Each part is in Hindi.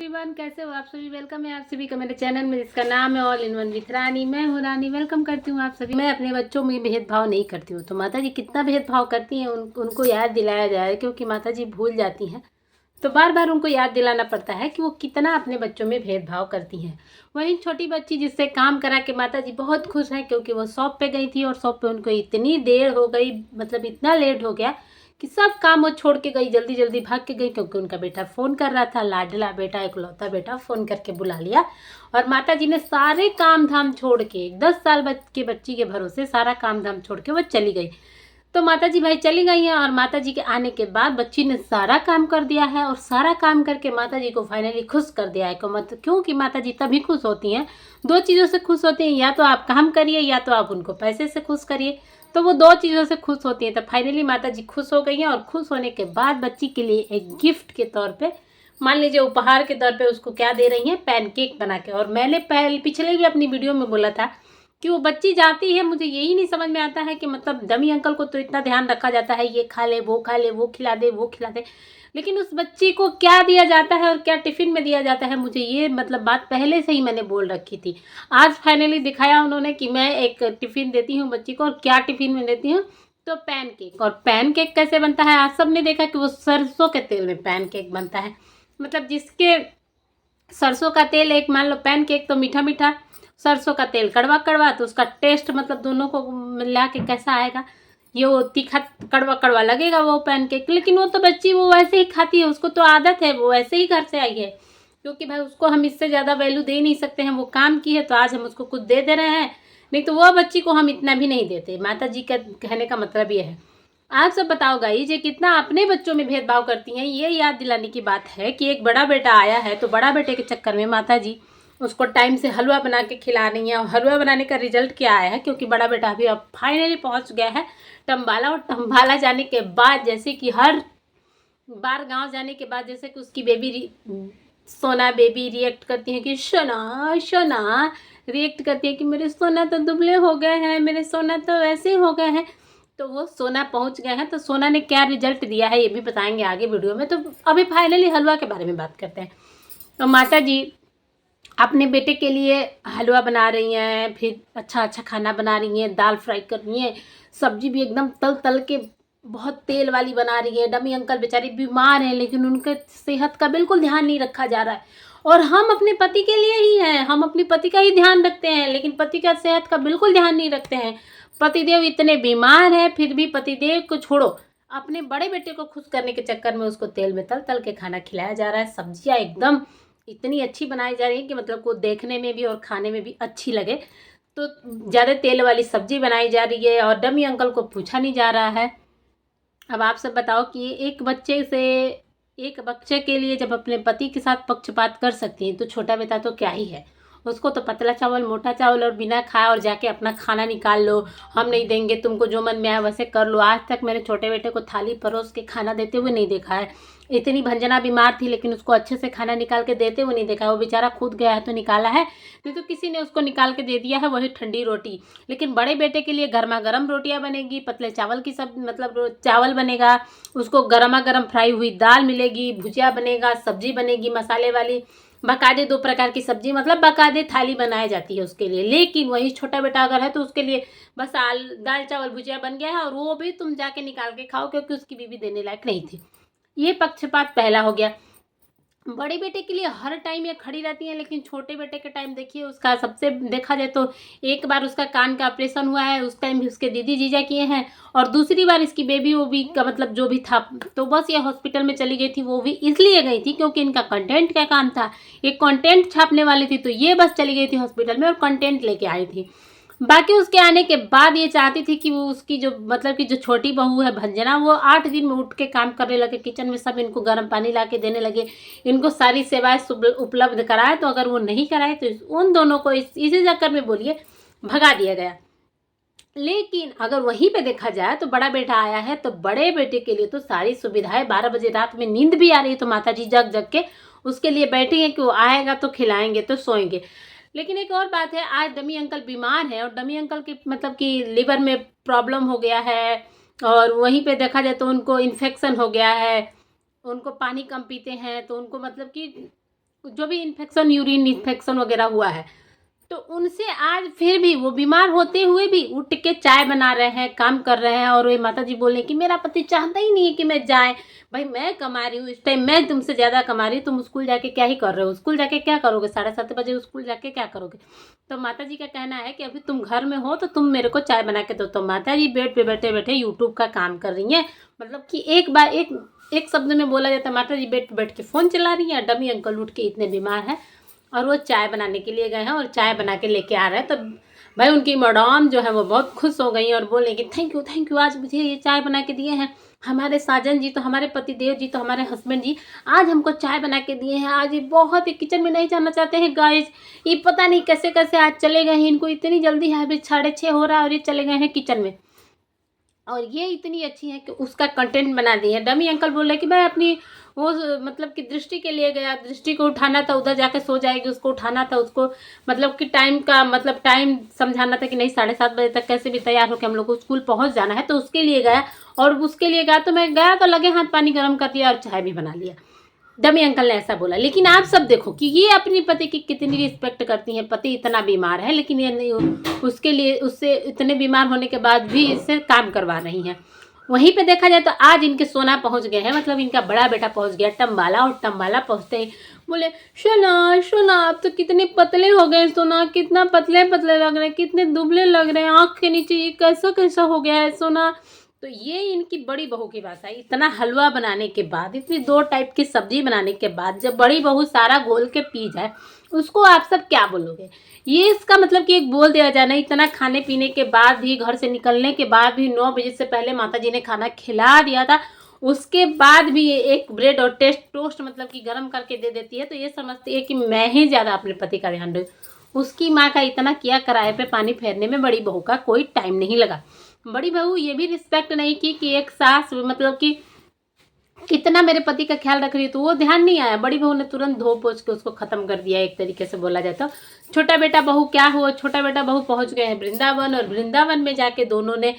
एवरीवन, कैसे हो आप सभी। वेलकम है आप सभी का मेरे चैनल में जिसका नाम है ऑल इन वन विथ रानी। मैं हूँ रानी, वेलकम करती हूँ आप सभी। मैं अपने बच्चों में भेदभाव नहीं करती हूँ, तो माता जी कितना भेदभाव करती हैं उनको याद दिलाया जाए, क्योंकि माता जी भूल जाती हैं तो बार बार उनको याद दिलाना पड़ता है कि वो कितना अपने बच्चों में भेदभाव करती हैं। वहीं छोटी बच्ची जिससे काम करा के माता जी बहुत खुश हैं, क्योंकि वो शॉप पे गई थी और शॉप पे उनको इतनी देर हो गई, मतलब इतना लेट हो गया कि सब काम वो छोड़ के गई, जल्दी जल्दी भाग के गई, क्योंकि उनका बेटा फ़ोन कर रहा था। लाडला बेटा, इकलौता बेटा, फ़ोन करके बुला लिया और माता जी ने सारे काम धाम छोड़ के 10 साल के बच्ची के भरोसे सारा काम धाम छोड़ के वो चली गई। तो माता जी भाई चली गई हैं और माता जी के आने के बाद बच्ची ने सारा काम कर दिया है और सारा काम करके माता जी को फाइनली खुश कर दिया है। क्योंकि माता जी तभी खुश होती हैं, दो चीज़ों से खुश होती हैं, या तो आप काम करिए या तो आप उनको पैसे से खुश करिए। तो वो दो चीज़ों से खुश होती हैं। तो फाइनली माता जी खुश हो गई हैं और खुश होने के बाद बच्ची के लिए एक गिफ्ट के तौर पे, मान लीजिए उपहार के तौर पे, उसको क्या दे रही हैं, पैनकेक बना के। और मैंने पिछले भी अपनी वीडियो में बोला था कि वो बच्ची जाती है, मुझे यही नहीं समझ में आता है कि मतलब डमी अंकल को तो इतना ध्यान रखा जाता है, ये खा ले, वो खा ले, वो खिला दे, वो खिला दे, लेकिन उस बच्ची को क्या दिया जाता है और क्या टिफ़िन में दिया जाता है, मुझे ये मतलब बात पहले से ही मैंने बोल रखी थी। आज फाइनली दिखाया उन्होंने कि मैं एक टिफ़िन देती हूँ बच्ची को, और क्या टिफ़िन में देती हूँ, तो पैनकेक। और पैनकेक कैसे बनता है, आज सबने देखा कि वो सरसों के तेल में पैनकेक बनता है। मतलब जिसके सरसों का तेल, एक मान लो पैनकेक तो मीठा मीठा, सरसों का तेल कड़वा कड़वा, तो उसका टेस्ट मतलब दोनों को मिला के कैसा आएगा, ये वो तीखा कड़वा कड़वा लगेगा वो पैनकेक। लेकिन वो तो बच्ची वो वैसे ही खाती है, उसको तो आदत है, वो वैसे ही घर से आई है, क्योंकि भाई उसको हम इससे ज़्यादा वैल्यू दे नहीं सकते हैं। वो काम की है तो आज हम उसको कुछ दे रहे हैं, नहीं तो वो बच्ची को हम इतना भी नहीं देते। माता जी का कहने का मतलब ये है। आप सब बताओ गाइस, ये कितना अपने बच्चों में भेदभाव करती हैं। ये याद दिलाने की बात है कि एक बड़ा बेटा आया है, तो बड़ा बेटे के चक्कर में माता जी उसको टाइम से हलवा बना के खिला रही हैं। और हलवा बनाने का रिजल्ट क्या आया है, क्योंकि बड़ा बेटा अभी अब फाइनली पहुंच गया है टम्बाला। और टम्बाला जाने के बाद जैसे कि हर बार गांव जाने के बाद जैसे कि उसकी सोना बेबी रिएक्ट करती है कि सोना सोना, रिएक्ट करती है कि मेरे सोना तो दुबले हो गए हैं, मेरे सोना तो ऐसे हो गए हैं। तो वो सोना पहुंच गए हैं, तो सोना ने क्या रिजल्ट दिया है ये भी बताएंगे आगे वीडियो में। तो अभी फाइनली हलवा के बारे में बात करते हैं। तो माता जी अपने बेटे के लिए हलवा बना रही हैं, फिर अच्छा अच्छा खाना बना रही हैं, दाल फ्राई कर रही हैं, सब्जी भी एकदम तल तल के बहुत तेल वाली बना रही है। डमी अंकल बेचारे बीमार हैं, लेकिन उनके सेहत का बिल्कुल ध्यान नहीं रखा जा रहा है। और हम अपने पति के लिए ही हैं, हम अपने पति का ही ध्यान रखते हैं, लेकिन पति का सेहत का बिल्कुल ध्यान नहीं रखते हैं। पतिदेव इतने बीमार हैं, फिर भी पतिदेव को छोड़ो, अपने बड़े बेटे को खुश करने के चक्कर में उसको तेल में तल तल के खाना खिलाया जा रहा है। सब्जियां एकदम इतनी अच्छी बनाई जा रही है कि मतलब को देखने में भी और खाने में भी अच्छी लगे। तो ज़्यादा तेल वाली सब्जी बनाई जा रही है और डमी अंकल को पूछा नहीं जा रहा है। अब आप सब बताओ कि एक बच्चे के लिए जब अपने पति के साथ पक्षपात कर सकती हैं, तो छोटा बेटा तो क्या ही है। उसको तो पतला चावल, मोटा चावल और बिना खाए और जाके अपना खाना निकाल लो, हम नहीं देंगे, तुमको जो मन में आया वैसे कर लो। आज तक मैंने छोटे बेटे को थाली परोस के खाना देते हुए नहीं देखा है। इतनी भंजना बीमार थी, लेकिन उसको अच्छे से खाना निकाल के देते हुए नहीं देखा है। वो बेचारा खुद गया है तो निकाला है, नहीं तो किसी ने उसको निकाल के दे दिया है, वही ठंडी रोटी। लेकिन बड़े बेटे के लिए गर्मा गर्म रोटियां बनेगी, पतले चावल की सब मतलब चावल बनेगा, उसको गर्मा गर्म फ्राई हुई दाल मिलेगी, भुजिया बनेगा, सब्जी बनेगी मसाले वाली, बकायदे 2 प्रकार की सब्जी, मतलब बकायदे थाली बनाई जाती है उसके लिए। लेकिन वही छोटा बेटा अगर है तो उसके लिए बस दाल चावल भुजिया बन गया है, और वो भी तुम जाके निकाल के खाओ, क्योंकि उसकी बीवी देने लायक नहीं थी। ये पक्षपात पहला हो गया। बड़े बेटे के लिए हर टाइम ये खड़ी रहती है, लेकिन छोटे बेटे के टाइम देखिए, उसका सबसे देखा जाए तो एक बार उसका कान का ऑपरेशन हुआ है, उस टाइम भी उसके दीदी जीजा किए हैं, और दूसरी बार इसकी बेबी वो भी का मतलब जो भी था, तो बस ये हॉस्पिटल में चली गई थी। वो भी इसलिए गई थी क्योंकि इनका कंटेंट का काम था, एक कंटेंट छापने वाली थी, तो ये बस चली गई थी हॉस्पिटल में और कंटेंट लेके आई थी। बाकी उसके आने के बाद ये चाहती थी कि वो उसकी जो मतलब कि जो छोटी बहू है भंजना, वो 8 दिन में उठ के काम करने लगे, किचन में सब इनको गर्म पानी ला के देने लगे, इनको सारी सेवाएं उपलब्ध कराए। तो अगर वो नहीं कराए तो उन दोनों को इसी चक्कर में बोलिए भगा दिया गया। लेकिन अगर वहीं पे देखा जाए तो बड़ा बेटा आया है, तो बड़े बेटे के लिए तो सारी सुविधाएं, 12 बजे रात में नींद भी आ रही है तो माता जी जग जग के उसके लिए बैठी हैं कि वो आएगा तो खिलाएंगे तो सोएंगे। लेकिन एक और बात है, आज डमी अंकल बीमार है, और डमी अंकल की मतलब कि लिवर में प्रॉब्लम हो गया है, और वहीं पे देखा जाए तो उनको इन्फेक्शन हो गया है, उनको पानी कम पीते हैं, तो उनको मतलब कि जो भी इन्फेक्शन, यूरिन इन्फेक्शन वगैरह हुआ है, तो उनसे आज फिर भी वो बीमार होते हुए भी उठ के चाय बना रहे हैं, काम कर रहे हैं। और वे माता जी बोल रहे हैं कि मेरा पति चाहता ही नहीं है कि मैं जाए। भाई मैं कमा रही हूँ इस टाइम, मैं तुमसे ज़्यादा कमा रही हूँ, तुम स्कूल जाके क्या ही कर रहे हो? स्कूल जाके क्या करोगे? 7:30 बजे स्कूल जाके क्या करोगे? तो माता जी का कहना है कि अभी तुम घर में हो तो तुम मेरे को चाय बना के दो। तो माता जी बेड पे बैठे बैठे यूट्यूब का काम कर रही हैं। मतलब कि एक शब्द में बोला जाता है, माता जी बेड पे बैठ के फ़ोन चला रही हैं। डमी अंकल उठ के इतने बीमार हैं और वो चाय बनाने के लिए गए हैं और चाय बना के लेके आ रहे हैं। तो भाई उनकी मैडम जो है वो बहुत खुश हो गई और बोले कि थैंक यू, आज मुझे ये चाय बना के दिए हैं हमारे साजन जी, तो हमारे पतिदेव जी, तो हमारे हस्बैंड जी आज हमको चाय बना के दिए हैं। आज ये बहुत ही किचन में नहीं जाना चाहते हैं गाइस, ये पता नहीं कैसे कैसे आज चले गए हैं, इनको इतनी जल्दी है, अभी 6:30 हो रहा है और ये चले गए हैं किचन में। और ये इतनी अच्छी है कि उसका कंटेंट बना दी है। डमी अंकल बोल रहे कि मैं अपनी वो मतलब कि दृष्टि के लिए गया, दृष्टि को उठाना था, उधर जाके सो जाएगी, उसको उठाना था, उसको मतलब कि टाइम का मतलब टाइम समझाना था कि नहीं 7:30 बजे तक कैसे भी तैयार होकर हम लोग को स्कूल पहुंच जाना है। तो उसके लिए गया और उसके लिए गया तो मैं गया तो लगे हाथ पानी गर्म कर दिया और चाय भी बना लिया। डमी अंकल ने ऐसा बोला। लेकिन आप सब देखो कि ये अपनी पति की कितनी रिस्पेक्ट करती हैं। पति इतना बीमार है लेकिन ये नहीं, उसके लिए उससे इतने बीमार होने के बाद भी इससे काम करवा रही हैं। वहीं पे देखा जाए तो आज इनके सोना पहुंच गए हैं, मतलब इनका बड़ा बेटा पहुंच गया टम्बाला। और टम्बाला पहुंचते ही बोले सोना सोना आप तो कितने पतले हो गए सोना, कितना पतले पतले लग रहे हैं, कितने दुबले लग रहे हैं, आँख के नीचे ये कैसा कैसा हो गया है सोना। तो ये इनकी बड़ी बहू की भाषा है। इतना हलवा बनाने के बाद, इतनी 2 टाइप की सब्जी बनाने के बाद जब बड़ी बहू सारा घोल के पी जाए, उसको आप सब क्या बोलोगे? ये इसका मतलब कि एक बोल दिया जाना, इतना खाने पीने के बाद भी, घर से निकलने के बाद भी, 9 बजे से पहले माता जी ने खाना खिला दिया था, उसके बाद भी ये एक ब्रेड और टोस्ट मतलब कि गर्म करके दे देती है। तो ये समझती है कि मैं ही ज़्यादा अपने पति का ध्यान रही। उसकी माँ का इतना किया कराए पे पानी फेरने में बड़ी बहू का कोई टाइम नहीं लगा। बड़ी बहू ये भी रिस्पेक्ट नहीं की कि एक सास मतलब कि कितना मेरे पति का ख्याल रख रही है, तो वो ध्यान नहीं आया। बड़ी बहू ने तुरंत धो पोछ के उसको खत्म कर दिया, एक तरीके से बोला जाए तो। छोटा बेटा बहू क्या हुआ, छोटा बेटा बहू पहुंच गए हैं वृंदावन और वृंदावन में जाके दोनों ने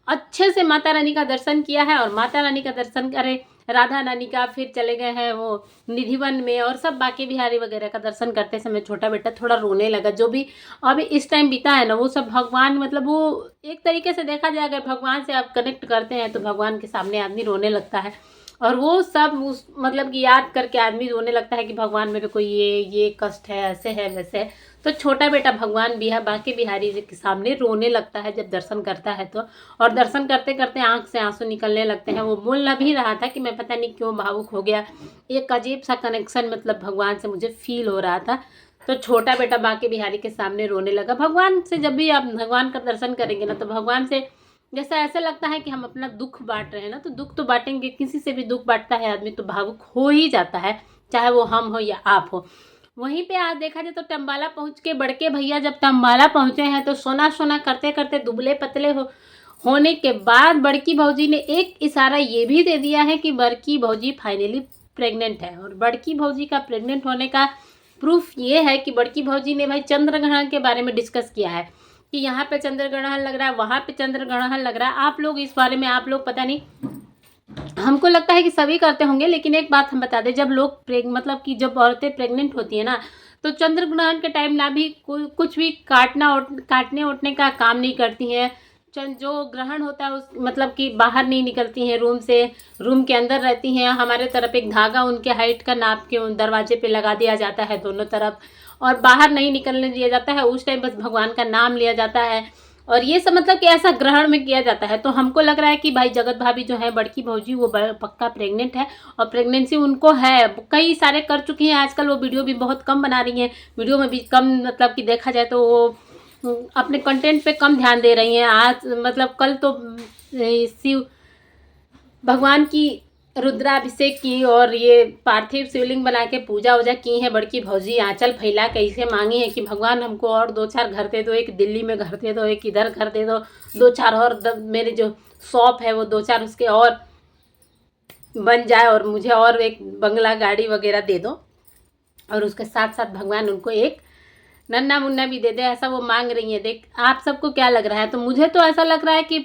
अच्छे से माता रानी का दर्शन किया है। और माता रानी का दर्शन करे राधा रानी का, फिर चले गए हैं वो निधिवन में और सब बाकी बिहारी वगैरह का दर्शन करते समय छोटा बेटा थोड़ा रोने लगा। जो भी अभी इस टाइम बीता है ना, वो सब भगवान मतलब वो एक तरीके से देखा जाए अगर भगवान से आप कनेक्ट करते हैं तो भगवान के सामने आदमी रोने लगता है। और वो सब उस मतलब कि याद करके आदमी रोने लगता है कि भगवान मेरे को ये कष्ट है, ऐसे है वैसे है। तो छोटा बेटा भगवान भी है बाकी बिहारी जी के सामने रोने लगता है जब दर्शन करता है तो। और दर्शन करते करते आंख से आंसू निकलने लगते हैं। वो बोल भी रहा था कि मैं पता नहीं क्यों भावुक हो गया, एक अजीब सा कनेक्शन मतलब भगवान से मुझे फील हो रहा था। तो छोटा बेटा बाकी बिहारी के सामने रोने लगा। भगवान से जब भी आप भगवान का दर्शन करेंगे ना, तो भगवान से जैसा ऐसा लगता है कि हम अपना दुख बांट रहे हैं ना, तो दुख तो बांटेंगे, किसी से भी दुख बांटता है आदमी तो भावुक हो ही जाता है, चाहे वो हम हो या आप हो। वहीं पे आज देखा जाए तो टम्बाला पहुंच के बड़के भैया जब टम्बाला पहुंचे हैं तो सोना सोना करते करते दुबले पतले होने के बाद बड़की भौजी ने एक इशारा ये भी दे दिया है कि बड़की भौजी फाइनली प्रेग्नेंट है। और बड़की भौजी का प्रेग्नेंट होने का प्रूफ ये है कि बड़की भौजी ने भाई चंद्र ग्रहण के बारे में डिस्कस किया है कि यहाँ पे चंद्र ग्रहण लग रहा है, वहाँ पे चंद्र ग्रहण लग रहा है। आप लोग इस बारे में आप लोग पता नहीं, हमको लगता है कि सभी करते होंगे, लेकिन एक बात हम बता दें, जब लोग मतलब कि जब औरतें प्रेग्नेंट होती है ना, तो चंद्र ग्रहण के टाइम ना भी कुछ भी काटने उठने का काम नहीं करती हैं। जो ग्रहण होता है उस मतलब कि बाहर नहीं निकलती हैं रूम से, रूम के अंदर रहती हैं। हमारे तरफ एक धागा उनके हाइट का नाप के दरवाजे पे लगा दिया जाता है दोनों तरफ, और बाहर नहीं निकलने दिया जाता है। उस टाइम बस भगवान का नाम लिया जाता है और ये सब मतलब कि ऐसा ग्रहण में किया जाता है। तो हमको लग रहा है कि भाई जगत भाभी जो है बड़की भौजी वो पक्का प्रेग्नेंट है और प्रेगनेंसी उनको है। कई सारे कर चुकी हैं, आजकल वो वीडियो भी बहुत कम बना रही हैं, वीडियो में भी कम मतलब कि देखा जाए तो वो अपने कंटेंट पे कम ध्यान दे रही हैं। आज मतलब कल तो शिव भगवान की रुद्राभिषेक की और ये पार्थिव शिवलिंग बना के पूजा वूजा की है बड़की भौजी। आंचल फैला के इसे मांगी है कि भगवान हमको और 2-4 घर दे दो, एक दिल्ली में घर दे दो, एक इधर घर दे दो, 2-4 और मेरे जो शॉप है वो 2-4 उसके और बन जाए और मुझे और एक बंगला गाड़ी वगैरह दे दो। और उसके साथ साथ भगवान उनको एक नन्ना मुन्ना भी दे दे, ऐसा वो मांग रही है। देख आप सबको क्या लग रहा है? तो मुझे तो ऐसा लग रहा है कि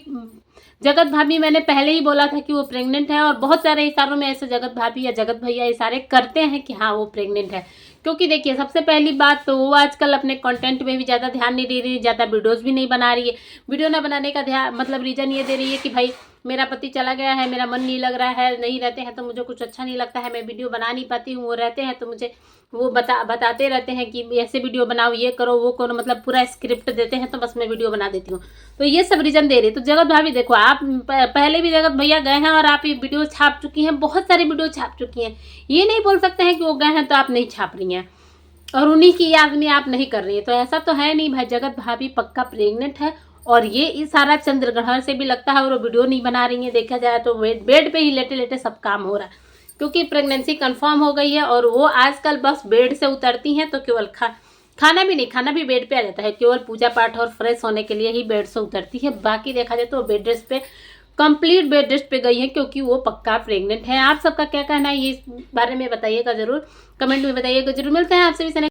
जगत भाभी मैंने पहले ही बोला था कि वो प्रेग्नेंट है, और बहुत सारे इशारों में ऐसे जगत भाभी या जगत भैया इशारे करते हैं कि हाँ वो प्रेग्नेंट है। क्योंकि देखिए सबसे पहली बात तो वो आजकल अपने कंटेंट में भी ज़्यादा ध्यान नहीं दे रही है, ज़्यादा वीडियोज़ भी नहीं बना रही है। वीडियो ना बनाने का ध्यान मतलब रीज़न ये दे रही है कि भाई मेरा पति चला गया है, मेरा मन नहीं लग रहा है, नहीं रहते हैं तो मुझे कुछ अच्छा नहीं लगता है, मैं वीडियो बना नहीं पाती हूँ, वो रहते हैं तो मुझे वो बताते रहते हैं कि ऐसे वीडियो बनाओ, ये करो वो करो, मतलब पूरा स्क्रिप्ट देते हैं तो बस मैं वीडियो बना देती हूँ। तो ये सब रीज़न दे रही। तो जगत भाभी देखो, आप पहले भी जगत भैया गए हैं और आप ये वीडियो छाप चुकी हैं, बहुत सारी वीडियो छाप चुकी हैं। ये नहीं बोल सकते हैं कि वो गए हैं तो आप नहीं छाप रही हैं और उन्हीं की याद में आप नहीं कर रही है। तो ऐसा तो है नहीं भाई, जगत भाभी पक्का प्रेग्नेंट है, और ये इस सारा चंद्रग्रहण से भी लगता है और वो वीडियो नहीं बना रही है। देखा जाए तो बेड पे ही लेटे लेटे सब काम हो रहा है, क्योंकि प्रेगनेंसी कंफर्म हो गई है। और वो आजकल बस बेड से उतरती हैं तो केवल खाना भी नहीं, खाना भी बेड पे आ जाता है, केवल पूजा पाठ और फ्रेश होने के लिए ही बेड से उतरती है। बाकी देखा जाए तो बेड रेस्ट पे कंप्लीट बेड रेस्ट पे गई है, क्योंकि वो पक्का प्रेग्नेंट है। आप सबका क्या कहना है ये इस बारे में बताइएगा, जरूर कमेंट में बताइएगा जरूर। मिलते हैं आपसे भी